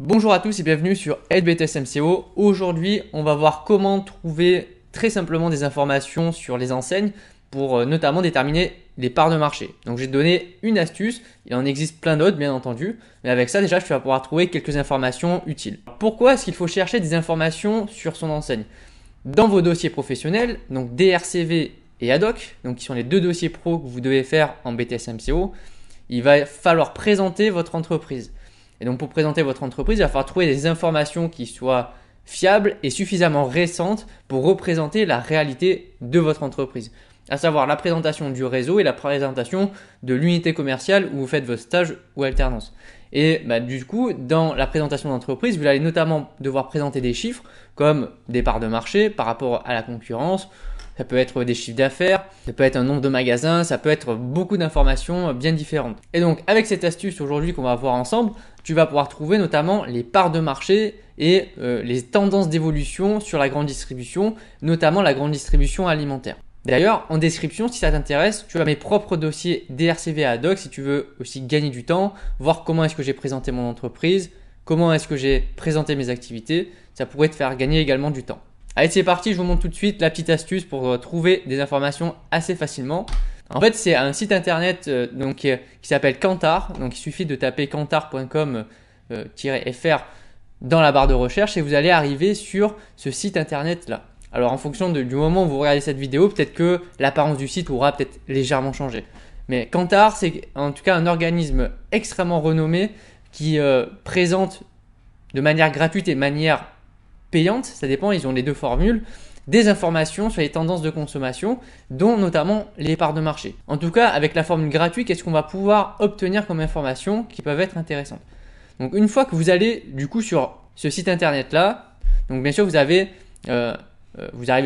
Bonjour à tous et bienvenue sur Helpdesk MCO. Aujourd'hui, on va voir comment trouver très simplement des informations sur les enseignes pour notamment déterminer les parts de marché. Donc, j'ai donné une astuce, il en existe plein d'autres bien entendu, mais avec ça déjà, tu vas pouvoir trouver quelques informations utiles. Pourquoi est-ce qu'il faut chercher des informations sur son enseigne? Dans vos dossiers professionnels, donc DRCV et ADOC, donc qui sont les deux dossiers pro que vous devez faire en BTS MCO, il va falloir présenter votre entreprise. Et donc pour présenter votre entreprise, il va falloir trouver des informations qui soient fiables et suffisamment récentes pour représenter la réalité de votre entreprise. À savoir la présentation du réseau et la présentation de l'unité commerciale où vous faites votre stage ou alternance. Et du coup, dans la présentation d'entreprise, vous allez notamment devoir présenter des chiffres comme des parts de marché par rapport à la concurrence. Ça peut être des chiffres d'affaires, ça peut être un nombre de magasins, ça peut être beaucoup d'informations bien différentes. Et donc avec cette astuce aujourd'hui qu'on va voir ensemble, tu vas pouvoir trouver notamment les parts de marché et les tendances d'évolution sur la grande distribution, notamment la grande distribution alimentaire. D'ailleurs, en description, si ça t'intéresse, tu as mes propres dossiers DRCV à ADOC si tu veux aussi gagner du temps, voir comment est-ce que j'ai présenté mon entreprise, comment est-ce que j'ai présenté mes activités, ça pourrait te faire gagner également du temps. Allez, c'est parti, je vous montre tout de suite la petite astuce pour trouver des informations assez facilement. En fait, c'est un site internet qui s'appelle Kantar. Donc, il suffit de taper kantar.com-fr dans la barre de recherche et vous allez arriver sur ce site internet là. Alors, en fonction du moment où vous regardez cette vidéo, peut-être que l'apparence du site aura peut-être légèrement changé. Mais Kantar, c'est en tout cas un organisme extrêmement renommé qui présente de manière gratuite et de manière payante, ça dépend, ils ont les deux formules, des informations sur les tendances de consommation, dont notamment les parts de marché. En tout cas, avec la formule gratuite, qu'est-ce qu'on va pouvoir obtenir comme informations qui peuvent être intéressantes? Donc, une fois que vous allez du coup sur ce site internet là, donc bien sûr vous arrivez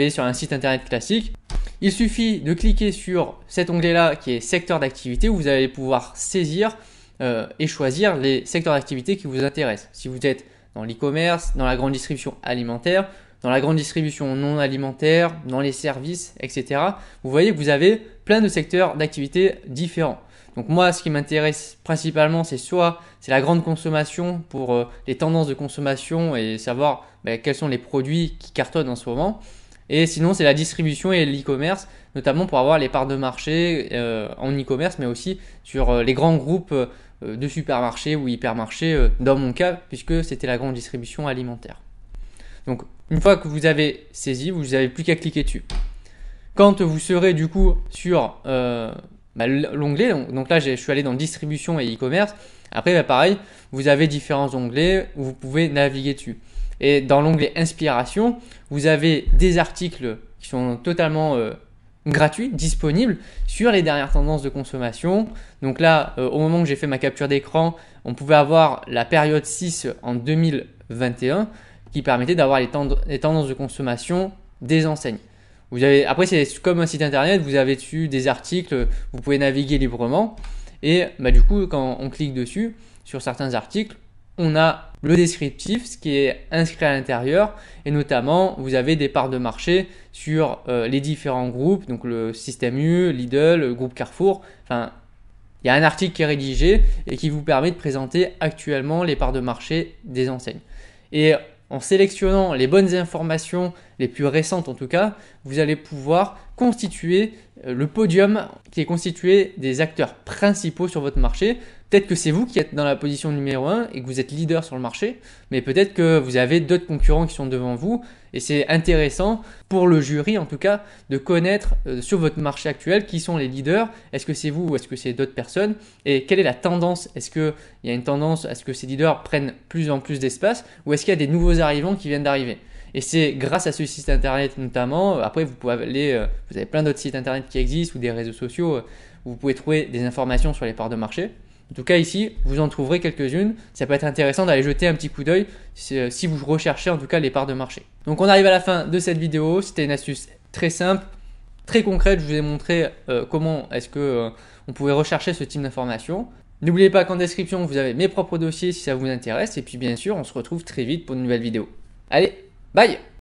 sur un site internet classique, il suffit de cliquer sur cet onglet là qui est secteur d'activité où vous allez pouvoir saisir et choisir les secteurs d'activité qui vous intéressent. Si vous êtes dans l'e-commerce, dans la grande distribution alimentaire, dans la grande distribution non alimentaire, dans les services, etc. Vous voyez que vous avez plein de secteurs d'activité différents. Donc moi, ce qui m'intéresse principalement, c'est la grande consommation pour les tendances de consommation et savoir quels sont les produits qui cartonnent en ce moment. Et sinon, c'est la distribution et l'e-commerce, notamment pour avoir les parts de marché en e-commerce, mais aussi sur les grands groupes de supermarchés ou hypermarchés, dans mon cas, puisque c'était la grande distribution alimentaire. Donc, une fois que vous avez saisi, vous n'avez plus qu'à cliquer dessus. Quand vous serez du coup sur l'onglet, donc là je suis allé dans distribution et e-commerce, après pareil, vous avez différents onglets où vous pouvez naviguer dessus. Et dans l'onglet inspiration, vous avez des articles qui sont totalement gratuit, disponible sur les dernières tendances de consommation. Donc là, au moment où j'ai fait ma capture d'écran, on pouvait avoir la période 6 en 2021 qui permettait d'avoir les tendances de consommation des enseignes. Après, c'est comme un site internet, vous avez dessus des articles, vous pouvez naviguer librement. Et du coup, quand on clique dessus, sur certains articles, on a le descriptif, ce qui est inscrit à l'intérieur, et notamment vous avez des parts de marché sur les différents groupes, donc le Système U, Lidl, le groupe Carrefour. Enfin, il y a un article qui est rédigé et qui vous permet de présenter actuellement les parts de marché des enseignes. Et en sélectionnant les bonnes informations, les plus récentes en tout cas, vous allez pouvoir constituer le podium qui est constitué des acteurs principaux sur votre marché. Peut-être que c'est vous qui êtes dans la position numéro 1 et que vous êtes leader sur le marché, mais peut-être que vous avez d'autres concurrents qui sont devant vous et c'est intéressant pour le jury en tout cas de connaître sur votre marché actuel qui sont les leaders. Est-ce que c'est vous ou est-ce que c'est d'autres personnes et quelle est la tendance? Est-ce qu'il y a une tendance à ce que ces leaders prennent plus en plus d'espace ou est-ce qu'il y a des nouveaux arrivants qui viennent d'arriver? Et c'est grâce à ce site internet notamment, après vous pouvez aller, vous avez plein d'autres sites internet qui existent ou des réseaux sociaux où vous pouvez trouver des informations sur les parts de marché. En tout cas ici, vous en trouverez quelques-unes. Ça peut être intéressant d'aller jeter un petit coup d'œil si vous recherchez en tout cas les parts de marché. Donc on arrive à la fin de cette vidéo. C'était une astuce très simple, très concrète. Je vous ai montré comment est-ce que on pouvait rechercher ce type d'informations. N'oubliez pas qu'en description, vous avez mes propres dossiers si ça vous intéresse. Et puis bien sûr, on se retrouve très vite pour une nouvelle vidéo. Allez, bye!